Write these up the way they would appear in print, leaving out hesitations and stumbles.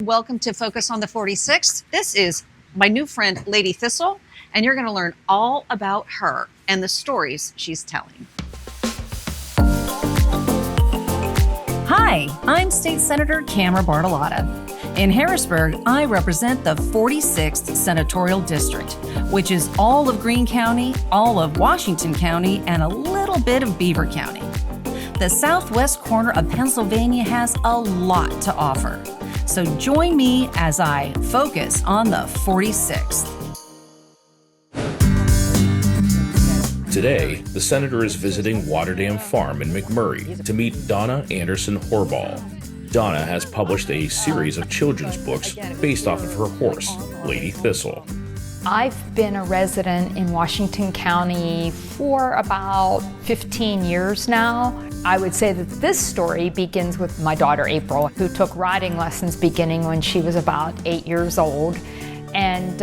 welcome to Focus on the 46th. This is my new friend, Lady Thistle, and you're going to learn all about her and the stories she's telling. Hi, I'm State Senator Camera Bartolotta. In Harrisburg, I represent the 46th Senatorial District, which is all of Greene County, all of Washington County, and a little bit of Beaver County. The southwest corner of Pennsylvania has a lot to offer. So join me as I focus on the 46th. Today, the senator is visiting Waterdam Farm in McMurray to meet Donna Anderson Horball. Donna has published a series of children's books based off of her horse, Lady Thistle. I've been a resident in Washington County for about 15 years now. I would say that this story begins with my daughter April, who took riding lessons beginning when she was about 8 years old, and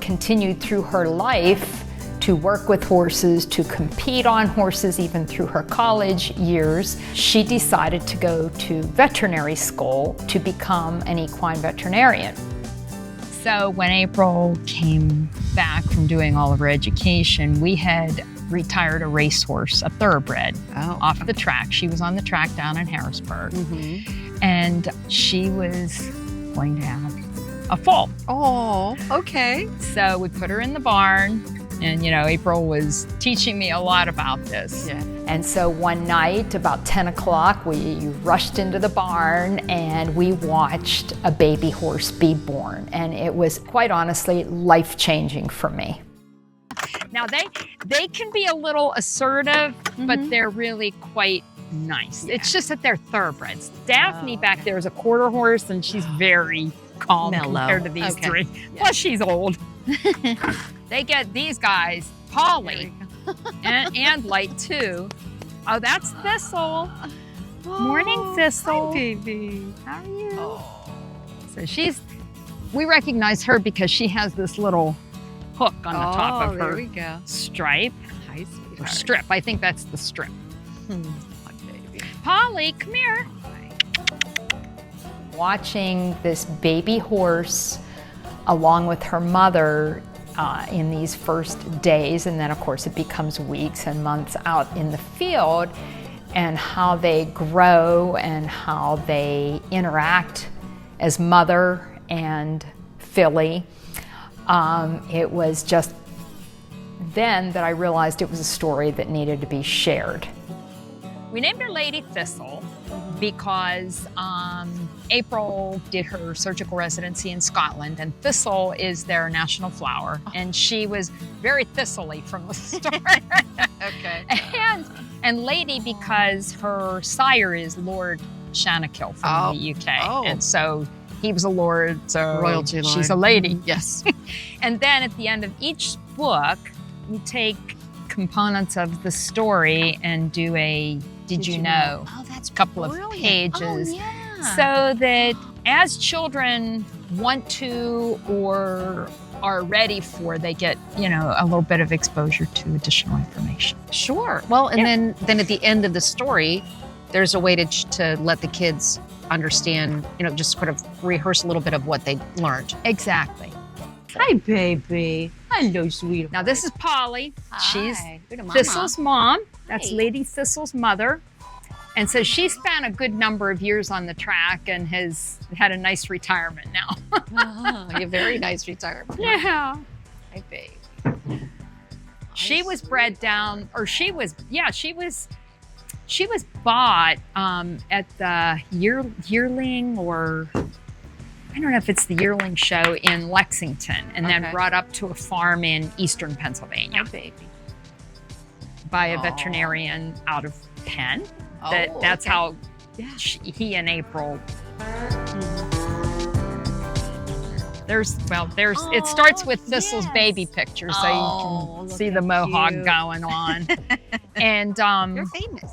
continued through her life to work with horses, to compete on horses, even through her college years. She decided to go to veterinary school to become an equine veterinarian. So when April came back from doing all of her education, we had retired a racehorse, a thoroughbred, off the track. She was on the track down in Harrisburg, and she was going to have a foal. Oh, okay. So we put her in the barn, and April was teaching me a lot about this. Yeah. And so one night, about 10 o'clock, we rushed into the barn and we watched a baby horse be born. And it was, quite honestly, life-changing for me. Now, they can be a little assertive, but they're really quite nice. Yeah. It's just that they're thoroughbreds. Daphne back there is a quarter horse, and she's very calm compared to these three. Yeah. Plus, she's old. They get these guys, Polly and Light too. Oh, that's Thistle. Morning, Thistle. Hi, baby. How are you? So we recognize her because she has this little hook on the top of her stripe. Hi, sweetheart. Or strip. I think that's the strip. Hi, baby. Polly, come here. Watching this baby horse along with her mother in these first days, and then of course it becomes weeks and months out in the field, and how they grow and how they interact as mother and filly. It was just then that I realized it was a story that needed to be shared. We named her Lady Thistle because April did her surgical residency in Scotland, and thistle is their national flower, and she was very thistle-y from the start. Okay. And Lady because her sire is Lord Shannakill from the UK, and so he was a lord, so royalty line. She's a lady. Yes. And then at the end of each book, we take components of the story and do a Did you know? Oh, that's couple brilliant. of pages. Oh, yeah. So that as children want to or are ready for, they get, a little bit of exposure to additional information. Sure. Well, and then at the end of the story, there's a way to let the kids understand, just sort of rehearse a little bit of what they learned. Exactly. Hi, baby. Hello, sweetheart. Now, this is Polly. Hi. She's Good mama. Thistle's mom. That's Hey. Lady Thistle's mother. And so she spent a good number of years on the track and has had a nice retirement now. A very nice retirement. Yeah. Hi, babe. She was bred down, or she was bought at the yearling, or I don't know if it's the yearling show in Lexington, and then brought up to a farm in eastern Pennsylvania. Hi, baby. By a veterinarian out of Penn. That's how he and April. It starts with Thistle's baby picture, so you can see the mohawk going on. And you're famous.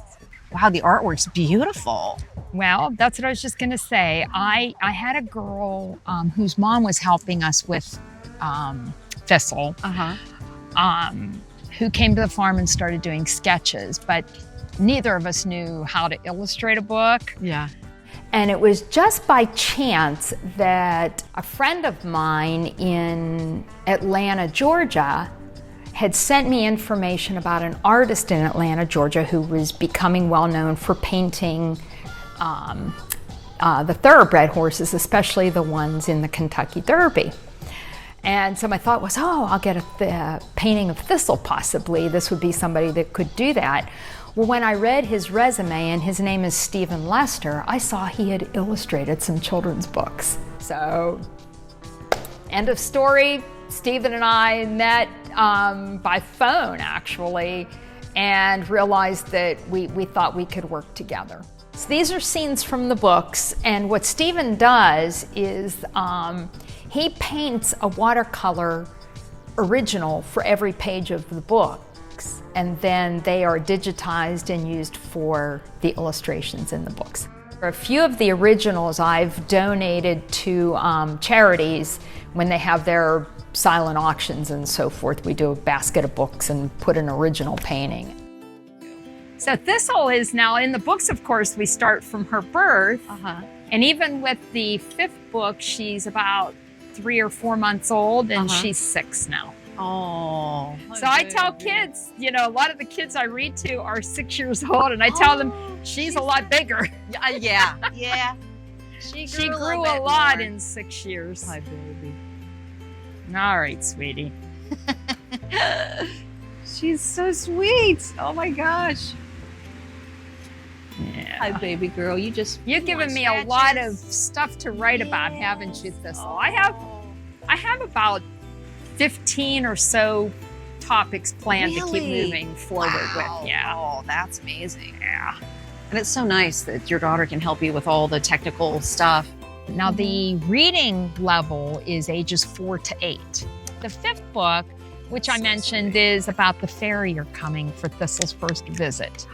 Wow, the artwork's beautiful. Well, that's what I was just gonna say. I had a girl whose mom was helping us with Thistle, who came to the farm and started doing sketches, but neither of us knew how to illustrate a book. Yeah. And it was just by chance that a friend of mine in Atlanta, Georgia, had sent me information about an artist in Atlanta, Georgia, who was becoming well known for painting the thoroughbred horses, especially the ones in the Kentucky Derby. And so my thought was, oh, I'll get a painting of Thistle possibly. This would be somebody that could do that. Well, when I read his resume, and his name is Stephen Lester, I saw he had illustrated some children's books. So, end of story. Stephen and I met by phone, actually, and realized that we thought we could work together. So these are scenes from the books, and what Stephen does is he paints a watercolor original for every page of the book. And then they are digitized and used for the illustrations in the books. A few of the originals I've donated to charities when they have their silent auctions and so forth. We do a basket of books and put an original painting. So Thistle is now in the books, of course, we start from her birth. And even with the 5th book, she's about 3 or 4 months old, and she's 6 now. Oh. So I tell kids, you know, a lot of the kids I read to are 6 years old, and I tell them she's a lot bigger. Yeah. She grew a lot in 6 years. Hi, baby. All right, sweetie. She's so sweet. Oh my gosh. Yeah. Hi, baby girl. You've given me a lot of stuff to write about, haven't you, Thistle? I have about 15 or so topics planned to keep moving forward with. Yeah. Oh, that's amazing. Yeah. And it's so nice that your daughter can help you with all the technical stuff. Now, the reading level is ages 4 to 8. The 5th book, which I mentioned, is about the farrier coming for Thistle's first visit.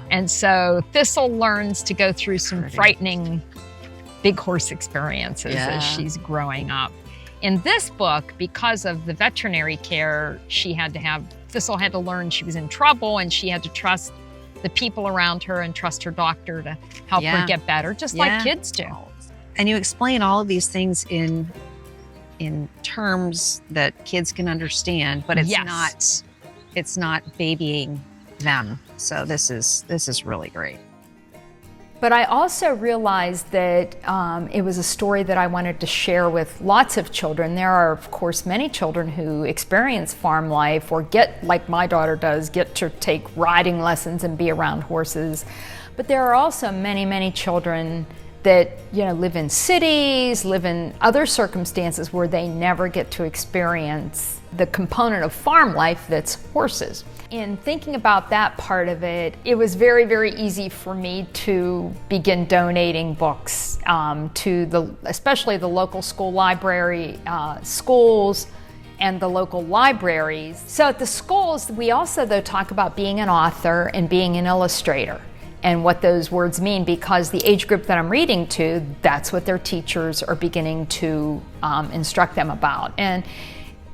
And so Thistle learns to go through some frightening big horse experiences as she's growing up. In this book, because of the veterinary care Thistle had to learn she was in trouble, and she had to trust the people around her and trust her doctor to help her get better, just like kids do. And you explain all of these things in terms that kids can understand, but it's not babying them. So this is really great. But I also realized that it was a story that I wanted to share with lots of children. There are, of course, many children who experience farm life or get, like my daughter does, get to take riding lessons and be around horses. But there are also many, many children that live in cities, live in other circumstances where they never get to experience the component of farm life that's horses. In thinking about that part of it, it was very, very easy for me to begin donating books to especially the local school library, schools, and the local libraries. So at the schools, we also, though, talk about being an author and being an illustrator and what those words mean, because the age group that I'm reading to, that's what their teachers are beginning to instruct them about. And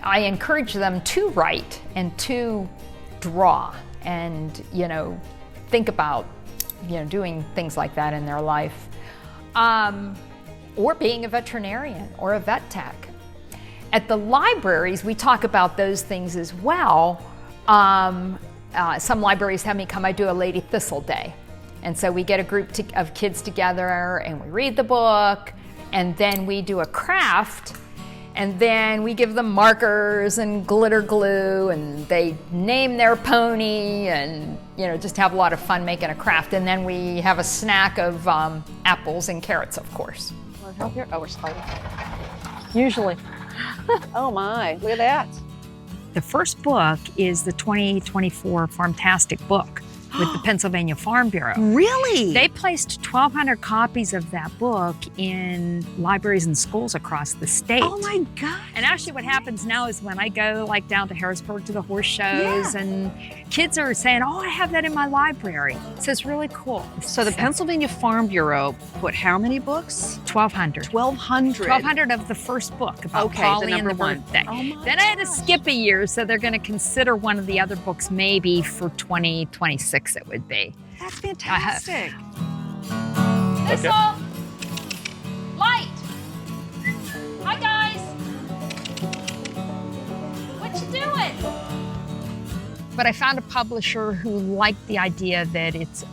I encourage them to write and to draw and, think about, doing things like that in their life. Or being a veterinarian or a vet tech. At the libraries, we talk about those things as well. Some libraries have me come, I do a Lady Thistle Day. And so we get a group of kids together and we read the book, and then we do a craft, and then we give them markers and glitter glue, and they name their pony, and just have a lot of fun making a craft. And then we have a snack of apples and carrots, of course. Want help here? Oh, we're sliding. Usually. Oh my, look at that. The first book is the 2024 Farmtastic book with the Pennsylvania Farm Bureau. Really? They placed 1,200 copies of that book in libraries and schools across the state. Oh my God. And actually what happens now is when I go down to Harrisburg to the horse shows, and kids are saying, oh, I have that in my library. So it's really cool. So the Pennsylvania Farm Bureau put how many books? 1,200. 1,200. 1,200 of the first book about Polly and the birthday. Oh my then I had to skip a year, so they're going to consider one of the other books maybe for 2026 it would be. That's fantastic. Thistle, but I found a publisher who liked the idea that it's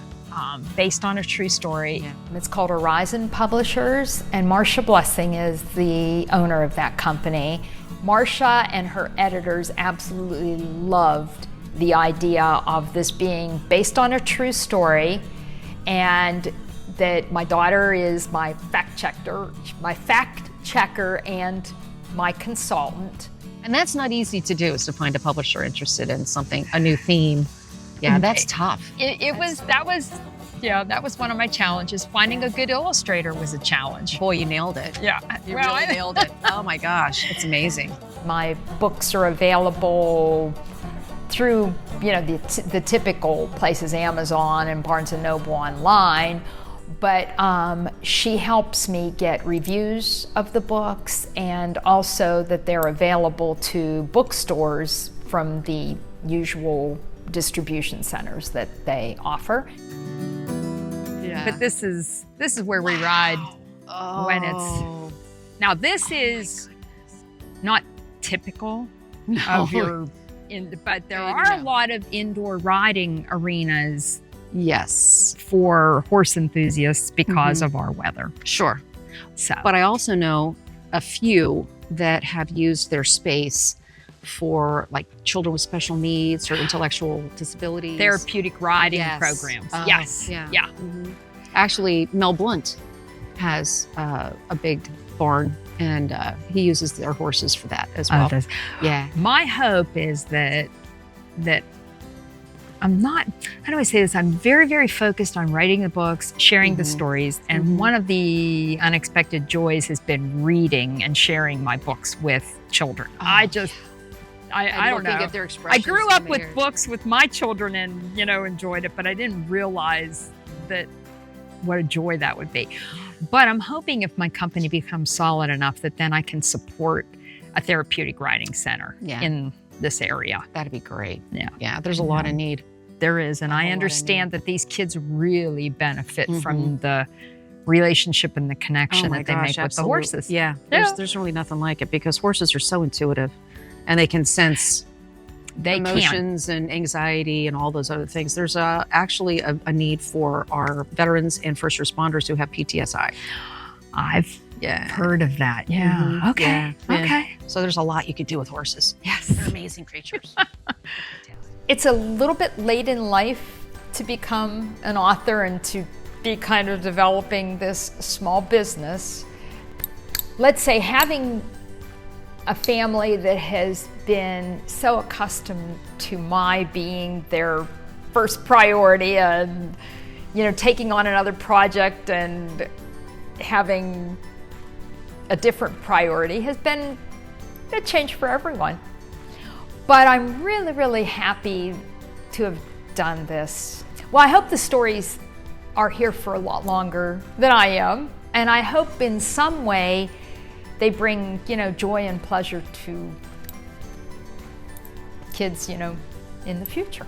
based on a true story. Yeah. It's called Horizon Publishers, and Marcia Blessing is the owner of that company. Marcia and her editors absolutely loved the idea of this being based on a true story, and that my daughter is my fact checker and my consultant. And that's not easy to do, is to find a publisher interested in something, a new theme. Yeah, that's tough. That was one of my challenges. Finding a good illustrator was a challenge. Boy, you nailed it. Yeah. You really nailed it. Oh my gosh, it's amazing. My books are available through, the typical places, Amazon and Barnes & Noble online, but she helps me get reviews of the books, and also that they're available to bookstores from the usual distribution centers that they offer. Yeah. But this is where we ride when it's. Now this is not typical of your, but there are a lot of indoor riding arenas. Yes. For horse enthusiasts because of our weather. Sure. So, but I also know a few that have used their space for like children with special needs or intellectual disabilities. Therapeutic riding programs. Yes. Yeah. Yeah. Mm-hmm. Actually, Mel Blunt has a big barn, and he uses their horses for that as well. Yeah. My hope is that I'm not, how do I say this? I'm very, very focused on writing the books, sharing the stories. And one of the unexpected joys has been reading and sharing my books with children. I don't know. Get their I grew up with books with my children and, enjoyed it, but I didn't realize that what a joy that would be. But I'm hoping if my company becomes solid enough that then I can support a therapeutic riding center in this area. That'd be great. Yeah. Yeah, there's a lot of need. There is, and I understand that these kids really benefit from the relationship and the connection that they make with the horses. Yeah, there's really nothing like it, because horses are so intuitive, and they can sense emotions and anxiety and all those other things. There's actually a need for our veterans and first responders who have PTSI. I've heard of that. Yeah. Okay. Yeah. Okay. So there's a lot you could do with horses. Yes. They're amazing creatures. It's a little bit late in life to become an author and to be kind of developing this small business. Let's say having a family that has been so accustomed to my being their first priority and, taking on another project and having a different priority has been a change for everyone. But I'm really, really happy to have done this. Well, I hope the stories are here for a lot longer than I am. And I hope in some way they bring, joy and pleasure to kids, in the future.